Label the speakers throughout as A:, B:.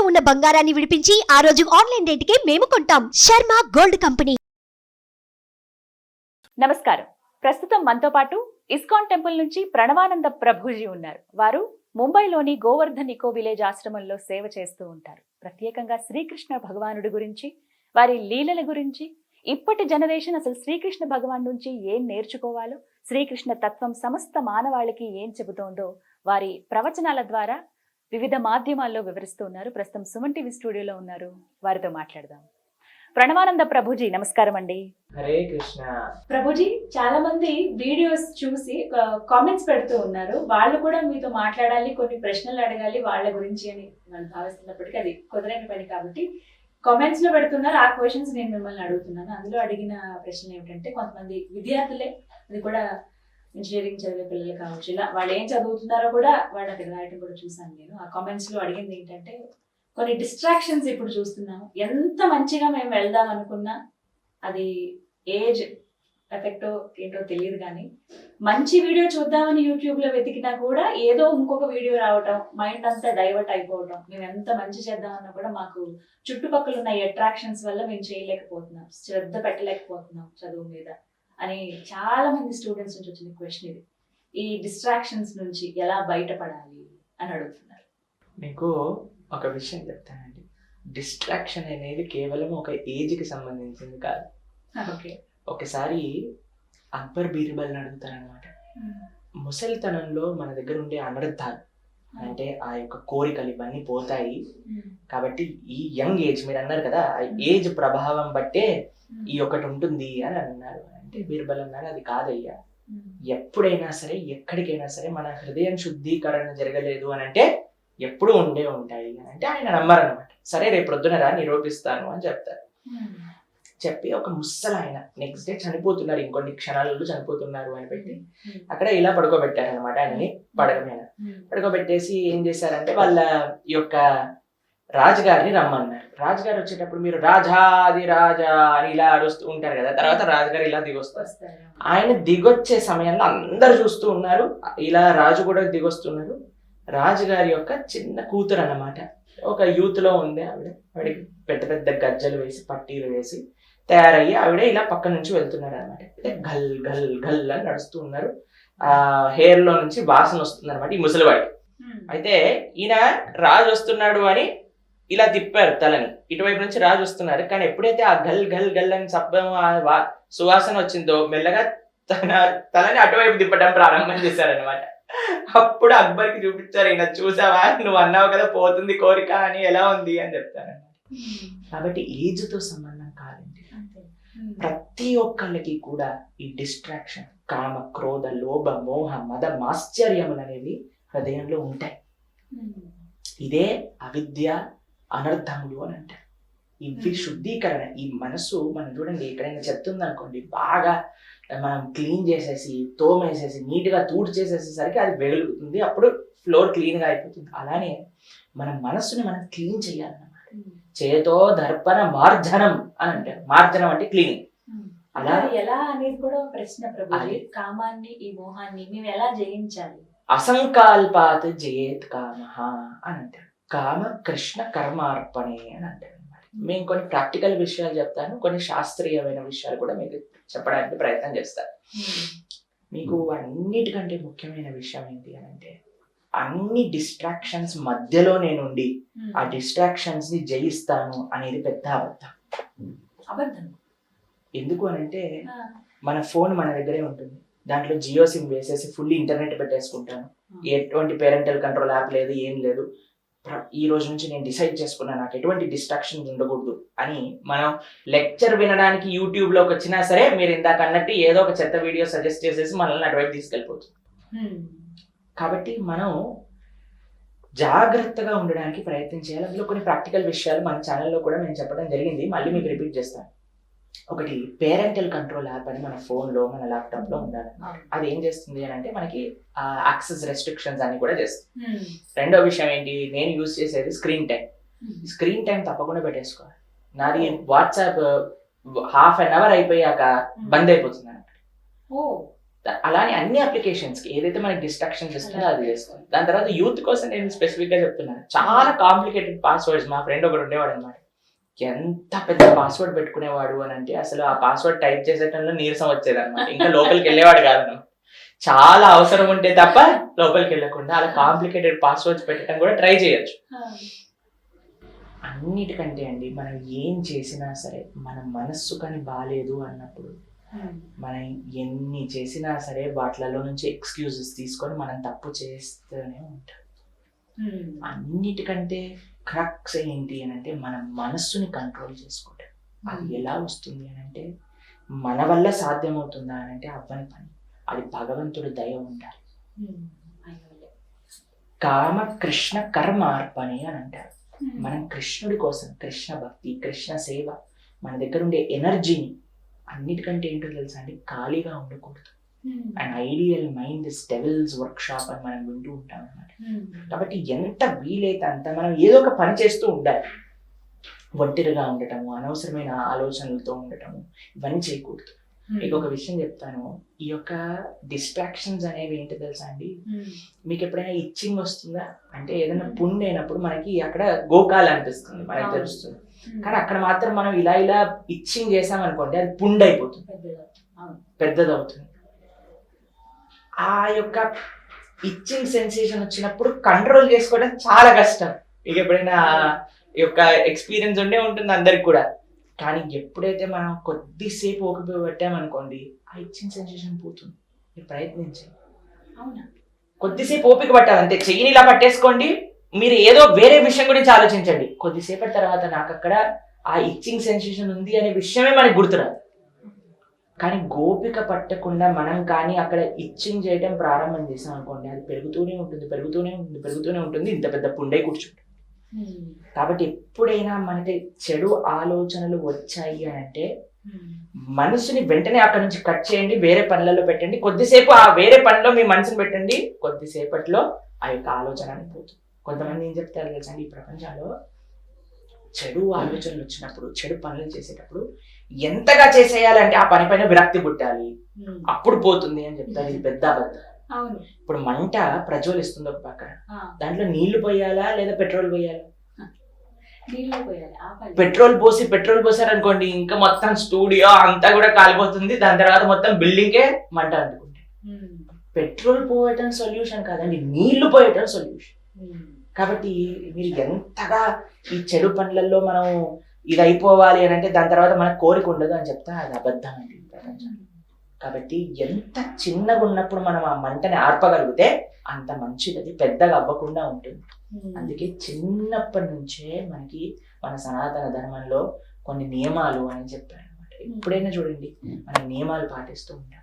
A: ఉన్న బంగారాన్ని విడిపించి ఆ రోజు ఆన్లైన్ రేటుకే మేము కొంటాం. Sharma gold company.
B: నమస్కారం. ప్రస్తుతం మనతో పాటు ఇస్కాన్ టెంపుల్ నుంచి ప్రణవానంద ప్రభుజీ ఉన్నారు. వారు ముంబైలోని గోవర్ధన్ ఇకో విలేజ్ ఆశ్రమంలో సేవ చేస్తూ ఉంటారు. ప్రత్యేకంగా శ్రీకృష్ణ భగవానుడి గురించి, వారి లీలల గురించి, ఇప్పటి జనరేషన్ అసలు శ్రీకృష్ణ భగవాన్ నుంచి ఏం నేర్చుకోవాలో, శ్రీకృష్ణ తత్వం సమస్త మానవాళికి ఏం చెబుతోందో వారి ప్రవచనాల ద్వారా వివిధ మాధ్యమాల్లో వివరిస్తూ ఉన్నారు. ప్రస్తుతం సుమన్ టీవీ స్టూడియోలో ఉన్నారు. వారితో మాట్లాడదాం. ప్రణవానంద ప్రభుజీ, నమస్కారం అండి.
C: హరే కృష్ణ.
B: ప్రభుజీ, చాలా మంది వీడియోస్ చూసి కామెంట్స్ పెడుతూ ఉన్నారు. వాళ్ళు కూడా మీతో మాట్లాడాలి, కొన్ని ప్రశ్నలు అడగాలి వాళ్ళ గురించి అని మనం భావిస్తున్నప్పటికీ అది కుదరని పని కాబట్టి కామెంట్స్ లో పెడుతున్నారు. ఆ క్వశ్చన్స్ నేను మిమ్మల్ని అడుగుతున్నాను. అందులో అడిగిన ప్రశ్నలు ఏమిటంటే, కొంతమంది విద్యార్థులే, అది కూడా ఇంజనీరింగ్ చదివే పిల్లలు కావచ్చు, ఇలా వాళ్ళు ఏం చదువుతున్నారో కూడా వాళ్ళు అక్కడ రాయటం కూడా చూసాను నేను. ఆ కామెంట్స్ లో అడిగింది ఏంటంటే, కొన్ని డిస్ట్రాక్షన్స్ ఇప్పుడు చూస్తున్నాము. ఎంత మంచిగా మేము వెళ్దాం అనుకున్నా అది ఏజ్ ఎఫెక్టో ఏంటో తెలియదు, కానీ మంచి వీడియో చూద్దామని యూట్యూబ్ లో వెతికినా కూడా ఏదో ఇంకొక వీడియో రావటం, మైండ్ అంతా డైవర్ట్ అయిపోవటం. మేము ఎంత మంచి చేద్దామన్నా కూడా మాకు చుట్టుపక్కల ఉన్న అట్రాక్షన్స్ వల్ల మేము చేయలేకపోతున్నాం, శ్రద్ధ పెట్టలేకపోతున్నాం చదువు మీద అని చాలా మంది స్టూడెంట్స్ నుంచి వచ్చిన క్వశ్చన్ ఇది. ఈ డిస్ట్రాక్షన్స్ నుంచి ఎలా బయటపడాలి అని అడుగుతున్నారు.
C: మీకు ఒక విషయం చెప్తానండి. డిస్ట్రాక్షన్ అనేది కేవలం ఒక ఏజ్కి సంబంధించింది కాదు.
B: ఓకే.
C: ఒకసారి అక్బర్ బీర్బల్ని అడుగుతారనమాట, ముసలితనంలో మన దగ్గర ఉండే అనర్థాలు అంటే ఆ యొక్క కోరికలు ఇవన్నీ పోతాయి కాబట్టి ఈ యంగ్ ఏజ్, మీరు అన్నారు కదా, ఆ ఏజ్ ప్రభావం బట్టే ఈ ఒకటి ఉంటుంది అని అన్నారు. అంటే బీర్బల్ అన్నారు, అది కాదయ్యా, ఎప్పుడైనా సరే ఎక్కడికైనా సరే మన హృదయం శుద్ధీకరణ జరగలేదు అని అంటే ఎప్పుడు ఉండే ఉంటాయి అని అంటే ఆయన నమ్మారనమాట. సరే రేపు పొద్దున రా నిరూపిస్తాను అని చెప్తారు. చెప్పి ఒక ముసలు ఆయన నెక్స్ట్ డే చనిపోతున్నారు, ఇంకొన్ని క్షణాలలో చనిపోతున్నారు అని పెట్టి అక్కడ ఇలా పడుకోబెట్టారు అనమాట. ఆయనని పడక మీద పడుకోబెట్టేసి ఏం చేశారంటే వాళ్ళ యొక్క రాజుగారిని రమ్మన్నారు. రాజుగారు వచ్చేటప్పుడు మీరు రాజాది రాజా అని ఇలా అరుస్తూ ఉంటారు కదా, తర్వాత రాజుగారు ఇలా దిగొస్తారు. ఆయన దిగొచ్చే సమయంలో అందరు చూస్తూ ఉన్నారు, ఇలా రాజు కూడా దిగొస్తున్నారు. రాజుగారి యొక్క చిన్న కూతురు అన్నమాట, ఒక యూత్ లో ఉంది ఆవిడకి పెద్ద పెద్ద గజ్జలు వేసి పట్టీలు వేసి తయారయ్యి ఆవిడ ఇలా పక్క నుంచి వెళ్తున్నారు అనమాట. గల్ గల్ గల్ అని నడుస్తూ ఉన్నారు. ఆ హెయిర్ లో నుంచి వాసన వస్తుంది అనమాట ఈ ముసలివాడికి. అయితే ఈయన రాజు వస్తున్నాడు అని ఇలా తిప్పారు తలని, ఇటువైపు నుంచి రాజు వస్తున్నారు. కానీ ఎప్పుడైతే ఆ గల్ గల్ గల్ అని శబ్దం సువాసన వచ్చిందో మెల్లగా తలని అటువైపు తిప్పడం ప్రారంభం చేశారనమాట. అప్పుడు అక్బర్కి చూపించారు, ఈయన చూసావా, నువ్వు అన్నావు కదా పోతుంది కోరిక అని, ఎలా ఉంది అని చెప్తారన్నమాట. కాబట్టి ఏజ్ తో సంబంధం కాదండి. ప్రతి ఒక్కళ్ళకి కూడా ఈ డిస్ట్రాక్షన్, కామ క్రోధ లోభ మోహ మద మాశ్చర్యములు అనేవి హృదయంలో ఉంటాయి. ఇదే అవిద్య అనర్థములు అని అంటారు. ఇవి శుద్ధీకరణ. ఈ మనసు మనం చూడండి, ఎక్కడైనా చెత్త ఉందనుకోండి, బాగా మనం క్లీన్ చేసేసి తోమేసేసి నీట్గా తూడు చేసేసేసరికి అది వెలుగుతుంది, అప్పుడు ఫ్లోర్ క్లీన్గా అయిపోతుంది. అలానే మన మనస్సుని మనం క్లీన్ చేయాలన్నమాట. చేతో దర్పణ మార్జనం అని అంటారు. మార్జనం అంటే క్లీనింగ్. అలా
B: ఎలా అనేది కూడా ప్రశ్న ప్రభుజీ. కామాన్ని, ఈ మోహాన్ని మేము ఎలా జయించాలి?
C: అసంకల్పాత్ జయేత్ కామః అని అంటారు. కామ కృష్ణ కర్మార్పణే అని అంటారు. మేము కొన్ని ప్రాక్టికల్ విషయాలు చెప్తాను, కొన్ని శాస్త్రీయమైన విషయాలు కూడా మీకు చెప్పడానికి ప్రయత్నం చేస్తాను. మీకు అన్నిటికంటే ముఖ్యమైన విషయం ఏంటి అని అంటే, అన్ని డిస్ట్రాక్షన్స్ మధ్యలో నేనుండి ఆ డిస్ట్రాక్షన్స్ ని జయిస్తాను అనేది పెద్ద అబద్ధం. ఎందుకు అనంటే, మన ఫోన్ మన దగ్గరే ఉంటుంది, దాంట్లో జియో సిమ్ వేసేసి ఫుల్ ఇంటర్నెట్ పెట్టేసుకుంటాను, ఎటువంటి పేరెంటల్ కంట్రోల్ యాప్ లేదు, ఏం లేదు. ఈ రోజు నుంచి నేను డిసైడ్ చేసుకున్నా నాకు ఎటువంటి డిస్ట్రాక్షన్ ఉండకూడదు అని. మనం లెక్చర్ వినడానికి యూట్యూబ్ లోకి వచ్చినా సరే మీరు ఇందాక అన్నట్టు ఏదో ఒక చెత్త వీడియో సజెస్ట్ చేసేసి మనల్ని అటువైపు తీసుకెళ్ళిపోతుంది. కాబట్టి మనం జాగ్రత్తగా ఉండడానికి ప్రయత్నం చేయాలి. అందులో కొన్ని ప్రాక్టికల్ విషయాలు మన ఛానల్లో కూడా నేను చెప్పడం జరిగింది, మళ్ళీ మీకు రిపీట్ చేస్తాను. ఒకటి, పేరెంటల్ కంట్రోల్ యాప్ అని మన ఫోన్లో మన ల్యాప్టాప్లో ఉండాలి. అది ఏం చేస్తుంది అని అంటే మనకి యాక్సెస్ రెస్ట్రిక్షన్స్ అన్ని కూడా చేస్తుంది. రెండో విషయం ఏంటి, నేను యూజ్ చేసేది స్క్రీన్ టైం. స్క్రీన్ టైం తప్పకుండా పెట్టేసుకోవాలి. నాది వాట్సాప్ ½ an hour అయిపోయాక బంద్ అయిపోతుంది అన్నమాట. అలానే అన్ని అప్లికేషన్స్ కి ఏదైతే మనకి డిస్ట్రాక్షన్స్ ఇస్తుందో అది చేస్తుంది. దాని తర్వాత యూత్ కోసం నేను స్పెసిఫిక్ గా చెప్తున్నాను, చాలా కాంప్లికేటెడ్ పాస్వర్డ్స్. మా ఫ్రెండ్ ఒకడు ఉండేవాడు అనమాట, ఎంత పెద్ద పాస్వర్డ్ పెట్టుకునేవాడు అని అంటే అసలు ఆ పాస్వర్డ్ టైప్ చేసేటప్పుడు నీరసం వచ్చేది అనమాట, ఇంకా లోపలికి వెళ్ళేవాడు కాదు. చాలా అవసరం ఉంటే తప్ప లోపలికి వెళ్ళకుండా అలా కాంప్లికేటెడ్ పాస్వర్డ్స్ పెట్టడం కూడా ట్రై చేయొచ్చు. అన్నిటికంటే అండి మనం ఏం చేసినా సరే మన మనస్సు కానీ బాగాలేదు అన్నప్పుడు మనం ఎన్ని చేసినా సరే వాటిలలో నుంచి ఎక్స్క్యూజెస్ తీసుకొని మనం తప్పు చేస్తూనే ఉంటాం. అన్నిటికంటే క్రక్స్ ఏంటి అని అంటే మన మనస్సుని కంట్రోల్ చేసుకోవటం. అది ఎలా వస్తుంది అని అంటే మన వల్ల సాధ్యమవుతుందా అని అంటే అవ్వని పని, అది భగవంతుడి దయ ఉండాలి. కామ కృష్ణ కర్మ అర్పణి అని అంటారు. మనం కృష్ణుడి కోసం కృష్ణ భక్తి కృష్ణ సేవ మన దగ్గర ఉండే ఎనర్జీని అన్నిటికంటే ఏంటో తెలుసా అండి, ఖాళీగా ఉండకూడదు. And ideal mind is devils work shop అని మనం వింటూ ఉంటాం అన్నమాట. కాబట్టి ఎంత వీలైతే అంత మనం ఏదో ఒక పని చేస్తూ ఉండాలి. ఒంటరిగా ఉండటము, అనవసరమైన ఆలోచనలతో ఉండటము, ఇవన్నీ చేయకూడదు. మీకు ఒక విషయం చెప్తాను, ఈ యొక్క డిస్ట్రాక్షన్స్ అనేవి ఏంటో తెలుసా అండి, మీకు ఎప్పుడైనా ఇచ్చింగ్ వస్తుందా అంటే ఏదైనా పుండు అయినప్పుడు మనకి అక్కడ గోకాలు అనిపిస్తుంది, మనకి తెలుస్తుంది. కానీ అక్కడ మాత్రం మనం ఇలా ఇలా ఇచ్చింగ్ చేసామనుకోండి అది పుండు అయిపోతుంది, పెద్దదవుతుంది. ఆ యొక్క ఇచ్చింగ్ సెన్సేషన్ వచ్చినప్పుడు కంట్రోల్ చేసుకోవడం చాలా కష్టం. మీకు ఎప్పుడైనా ఈ యొక్క ఎక్స్పీరియన్స్ ఉండే ఉంటుంది అందరికి కూడా. కానీ ఎప్పుడైతే మనం కొద్దిసేపు ఓపిక పెట్టామనుకోండి ఆ ఇచ్చింగ్ సెన్సేషన్ పోతుంది. మీరు ప్రయత్నించండి.
B: అవునా?
C: కొద్దిసేపు ఓపిక పట్టాలి అంతే. చెయ్యిని ఇలా పట్టేసుకోండి, మీరు ఏదో వేరే విషయం గురించి ఆలోచించండి. కొద్దిసేపటి తర్వాత నాకు అక్కడ ఆ ఇచ్చింగ్ సెన్సేషన్ ఉంది అనే విషయమే మనకు గుర్తురాదు. కానీ గోపిక పట్టకుండా మనం కానీ అక్కడ ఇచ్చింగ్ చేయడం ప్రారంభం చేసాం అనుకోండి అది పెరుగుతూనే ఉంటుంది, పెరుగుతూనే ఉంటుంది, పెరుగుతూనే ఉంటుంది, ఇంత పెద్ద పుండై కూర్చుంటుంది. కాబట్టి ఎప్పుడైనా మనకి చెడు ఆలోచనలు వచ్చాయి అని అంటే మనసుని వెంటనే అక్కడ నుంచి కట్ చేయండి, వేరే పనులలో పెట్టండి. కొద్దిసేపు ఆ వేరే పనిలో మీ మనసుని పెట్టండి, కొద్దిసేపట్లో ఆ యొక్క ఆలోచన పోతుంది. కొంతమంది ఏం చెప్తారు తెలుసా, ఈ ప్రపంచంలో చెడు ఆలోచనలు వచ్చినప్పుడు చెడు పనులు చేసేటప్పుడు ఎంతగా చేసేయాలంటే ఆ పని పైన విరక్తి పుట్టాలి, అప్పుడు పోతుంది అని చెప్తారు. ఇది పెద్ద అబద్ధం. ఇప్పుడు మంట ప్రజ్వలిస్తుంది ఒక పక్కన, దాంట్లో నీళ్లు పోయాలా లేదా పెట్రోల్ పోయాలా? పెట్రోల్ పోసారనుకోండి ఇంకా మొత్తం స్టూడియో అంతా కూడా కాలిపోతుంది. దాని తర్వాత మొత్తం బిల్డింగే మంట అంటుకుంటే పెట్రోల్ పోయటం సొల్యూషన్ కాదండి, నీళ్లు పోయటం సొల్యూషన్. కాబట్టి మీరు ఎంతగా ఈ చెడు పనులలో మనం ఇది అయిపోవాలి అని అంటే దాని తర్వాత మనకు కోరిక ఉండదు అని చెప్తా, అది అబద్ధం అండి ప్రపంచం. కాబట్టి ఎంత చిన్నగా ఉన్నప్పుడు మనం ఆ మంటని ఆర్పగలిగితే అంత మంచిది, అది పెద్దగా అవ్వకుండా ఉంటుంది. అందుకే చిన్నప్పటి నుంచే మనకి మన సనాతన ధర్మంలో కొన్ని నియమాలు అని చెప్పారు అనమాట. ఎప్పుడైనా చూడండి మనం నియమాలు పాటిస్తూ ఉంటాం.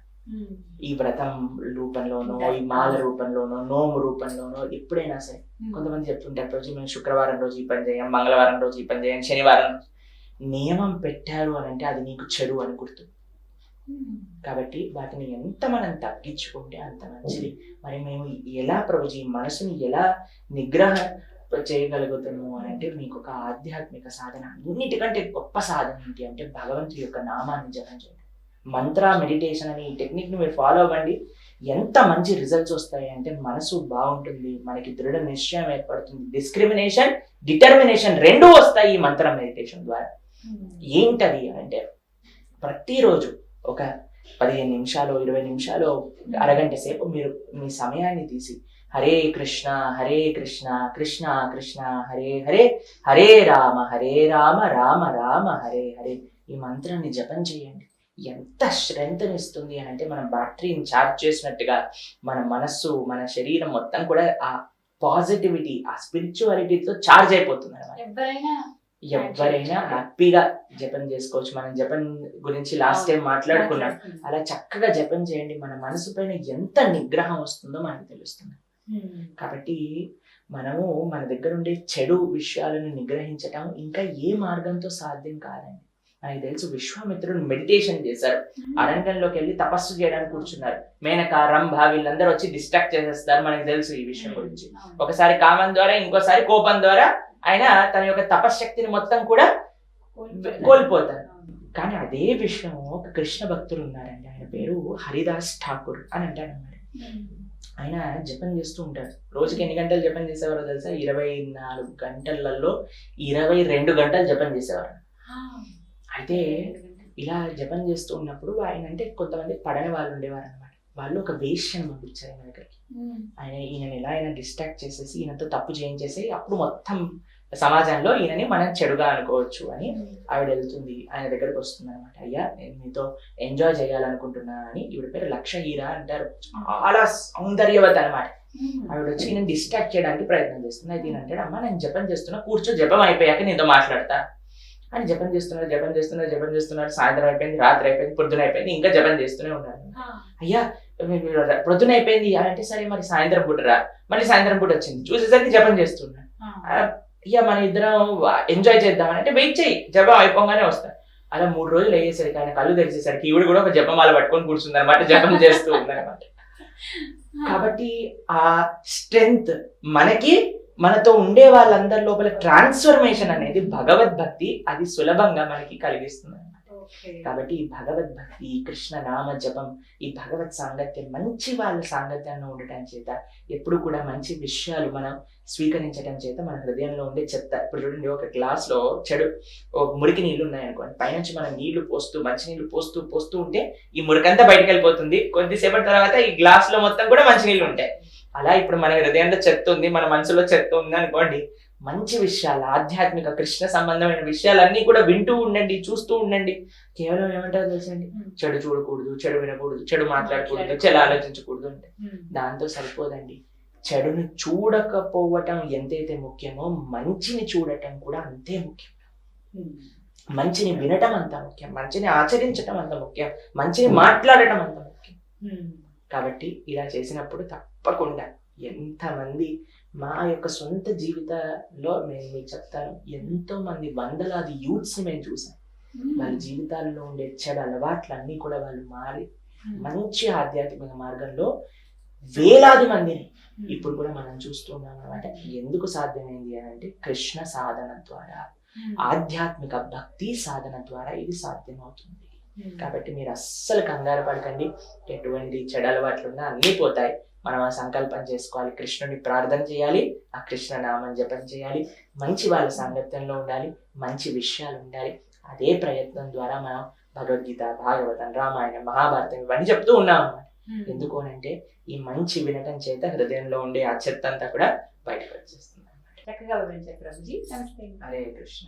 C: ఈ వ్రతం రూపంలోనో, ఈ మాల రూపంలోనో, నోము రూపంలోనో ఎప్పుడైనా సరే కొంతమంది చెప్తుంటారు రోజు మేము శుక్రవారం రోజు ఈ పని చేయం, మంగళవారం రోజు ఈ పని చేయం, శనివారం నియమం పెట్టారు అని అంటే అది నీకు చెడు అని గుర్తు. కాబట్టి వాటిని ఎంత మనం తగ్గించుకుంటే అంత మంచిది. మరి మేము ఎలా ప్రభుజీ మనసుని ఎలా నిగ్రహ చేయగలుగుతాము అని అంటే మీకు ఒక ఆధ్యాత్మిక సాధన, అన్నిటికంటే గొప్ప సాధన ఏంటి అంటే భగవంతుడి యొక్క నామాన్ని జపం చేయండి. మంత్ర మెడిటేషన్ అనే ఈ టెక్నిక్ ని మీరు ఫాలో అవ్వండి. ఎంత మంచి రిజల్ట్స్ వస్తాయి అంటే మనసు బాగుంటుంది, మనకి దృఢ నిశ్చయం ఏర్పడుతుంది, డిస్క్రిమినేషన్ డిటర్మినేషన్ రెండూ వస్తాయి ఈ మంత్ర మెడిటేషన్ ద్వారా. ఏంటది అంటే ప్రతిరోజు ఒక 15 నిమిషాలు 20 నిమిషాలు అరగంట సేపు మీరు మీ సమయాన్ని తీసి హరే కృష్ణ కృష్ణ కృష్ణ హరే హరే, హరే రామ రామ రామ హరే హరే ఈ మంత్రాన్ని జపం చేయండి. ఎంత స్ట్రెంగ్త్ ఇస్తుంది అని అంటే మనం బ్యాటరీని ఛార్జ్ చేసినట్టుగా మన మనస్సు మన శరీరం మొత్తం కూడా ఆ పాజిటివిటీ ఆ స్పిరిచువాలిటీతో ఛార్జ్ అయిపోతుంది అన్నమాట. ఎవరైనా హ్యాపీగా జపం చేసుకోవచ్చు. మనం జపం గురించి లాస్ట్ టైం మాట్లాడుకున్నాం, అలా చక్కగా జపం చేయండి. మన మనసు పైన ఎంత నిగ్రహం వస్తుందో మనకు తెలుస్తుంది. కాబట్టి మనము మన దగ్గర ఉండే చెడు విషయాలను నిగ్రహించటం ఇంకా ఏ మార్గంతో సాధ్యం కాదండి. మనకి తెలుసు విశ్వామిత్రుడు మెడిటేషన్ చేశారు, అరణ్యంలోకి వెళ్ళి తపస్సు చేయడానికి కూర్చున్నారు. మేనక రంభ వీళ్ళందరూ వచ్చి డిస్ట్రాక్ట్ చేసేస్తారు, మనకి తెలుసు ఈ విషయం గురించి. ఒకసారి కామం ద్వారా, ఇంకోసారి కోపం ద్వారా ఆయన తన యొక్క తపశ్శక్తిని మొత్తం కూడా కోల్పోతారు. కానీ అదే విషయం ఒక కృష్ణ భక్తుడు ఉన్నారండి, ఆయన పేరు హరిదాస్ ఠాకూర్ అని అంటాడు అన్నమాట. ఆయన జపం చేస్తూ ఉంటాడు. రోజుకి ఎన్ని గంటలు జపం చేసేవారో తెలుసా? 24 గంటలలో 22 గంటలు జపం చేసేవారు. అయితే ఇలా జపం చేస్తూ ఉన్నప్పుడు ఆయన అంటే కొంతమంది పడని వాళ్ళు ఉండేవారు అనమాట. వాళ్ళు ఒక వేష్యను పంపించారు ఆయన దగ్గరికి. ఈయనని ఎలా అయినా డిస్ట్రాక్ట్ చేసేసి ఈయనతో తప్పు చేయించేసి అప్పుడు మొత్తం సమాజంలో ఈయనని మనం చెడుగా అనుకోవచ్చు అని ఆవిడ వెళ్తుంది, ఆయన దగ్గరకు వస్తుంది అనమాట. అయ్యా నేను మీతో ఎంజాయ్ చేయాలనుకుంటున్నా అని. ఈవిడ పేరు లక్షహీర అంటారు, చాలా సౌందర్యవతి అనమాట. ఆవిడ వచ్చి ఈయన డిస్ట్రాక్ట్ చేయడానికి ప్రయత్నం చేస్తుంది. అయితే ఈయన అంటాడు, అమ్మ నేను జపం చేస్తున్నా, కూర్చో, జపం అయిపోయాక నీతో మాట్లాడతా అని. జపం చేస్తున్నారు. సాయంత్రం అయిపోయింది, రాత్రి అయిపోయింది, పొద్దున అయిపోయింది, ఇంకా జపం చేస్తూనే ఉన్నారు. అయ్యా పొద్దున అయిపోయింది అంటే సరే మరి సాయంత్రం పూట రా. మళ్ళీ సాయంత్రం పూట వచ్చింది, చూసేసరికి జపం చేస్తున్నాడు. అయ్యా మన ఇద్దరం ఎంజాయ్ చేద్దామని అంటే వెయిట్ చేయి, జపం అయిపోగానే వస్తా. అలా 3 రోజులు అయ్యేసరికి ఆయన కళ్ళు తెరిచేసరికి ఈవిడ కూడా ఒక జపమాల పట్టుకొని కూర్చుంది అనమాట, జపం చేస్తూ ఉందన్నమాట. కాబట్టి ఆ స్ట్రెంగ్త్ మనకి, మనతో ఉండే వాళ్ళందరి లోపల ట్రాన్స్ఫర్మేషన్ అనేది భగవద్భక్తి అది సులభంగా మనకి కలిగిస్తుంది అనమాట. కాబట్టి ఈ భగవద్భక్తి, ఈ కృష్ణ నామ జపం, ఈ భగవత్ సాంగత్యం, మంచి వాళ్ళ సాంగత్యంలో ఉండటం చేత ఎప్పుడు కూడా మంచి విషయాలు మనం స్వీకరించడం చేత మన హృదయంలో ఉండే చెత్త, ఇప్పుడు చూడండి ఒక గ్లాస్ లో మురికి నీళ్లు ఉన్నాయనుకోండి, పైనుంచి మనం నీళ్లు పోస్తూ మంచి నీళ్లు పోస్తూ ఉంటే ఈ మురికంతా బయటకు వెళ్ళిపోతుంది. కొద్దిసేపటి తర్వాత ఈ గ్లాస్ లో మొత్తం కూడా మంచి నీళ్లు ఉంటాయి. అలా ఇప్పుడు మన హృదయంలో చెత్త ఉంది, మన మనసులో చెత్త ఉంది అనుకోండి, మంచి విషయాలు, ఆధ్యాత్మిక కృష్ణ సంబంధమైన విషయాలన్నీ కూడా వింటూ ఉండండి, చూస్తూ ఉండండి. కేవలం ఏమంటారో తెలుసండి, చెడు చూడకూడదు, చెడు వినకూడదు, చెడు మాట్లాడకూడదు, చెడు ఆలోచించకూడదు అంటే దాంతో సరిపోదండి. చెడుని చూడకపోవటం ఎంతైతే ముఖ్యమో మంచిని చూడటం కూడా అంతే ముఖ్యం. మంచిని వినటం అంత ముఖ్యం, మంచిని ఆచరించటం అంత ముఖ్యం, మంచిని మాట్లాడటం అంత ముఖ్యం. కాబట్టి ఇలా చేసినప్పుడు తప్పకుండా ఎంతమంది, మా యొక్క సొంత జీవితంలో నేను మీకు చెప్తాను, ఎంతో మంది వందలాది యూత్స్ మేము చూసాం. వాళ్ళ జీవితాల్లో ఉండే చెడు అలవాట్లన్నీ కూడా వాళ్ళు మారి మంచి ఆధ్యాత్మిక మార్గంలో వేలాది మందిని ఇప్పుడు కూడా మనం చూస్తున్నాం అన్నమాట. ఎందుకు సాధ్యమైంది అని అంటే కృష్ణ సాధన ద్వారా, ఆధ్యాత్మిక భక్తి సాధన ద్వారా ఇది సాధ్యమవుతుంది. కాబట్టి మీరు అస్సలు కంగారు పడకండి, ఎటువంటి చెడు అలవాట్లున్నా అన్నీ పోతాయి. మనం ఆ సంకల్పం చేసుకోవాలి, కృష్ణుని ప్రార్థన చేయాలి, ఆ కృష్ణ నామం జపం చేయాలి, మంచి వాళ్ళ సాంగత్యంలో ఉండాలి, మంచి విషయాలు ఉండాలి. అదే ప్రయత్నం ద్వారా మనం భగవద్గీత, భాగవతం, రామాయణం, మహాభారతం ఇవన్నీ చెప్తూ ఉన్నాం అన్నమాట. ఎందుకు అంటే ఈ మంచి వినటం చేత హృదయంలో ఉండే ఆ చెత్త అంతా కూడా బయటకు వచ్చేస్తుంది అన్నమాట.
B: చక్కగా వివరించారు ప్రభుజీ. నమస్తే.
C: హరే కృష్ణ.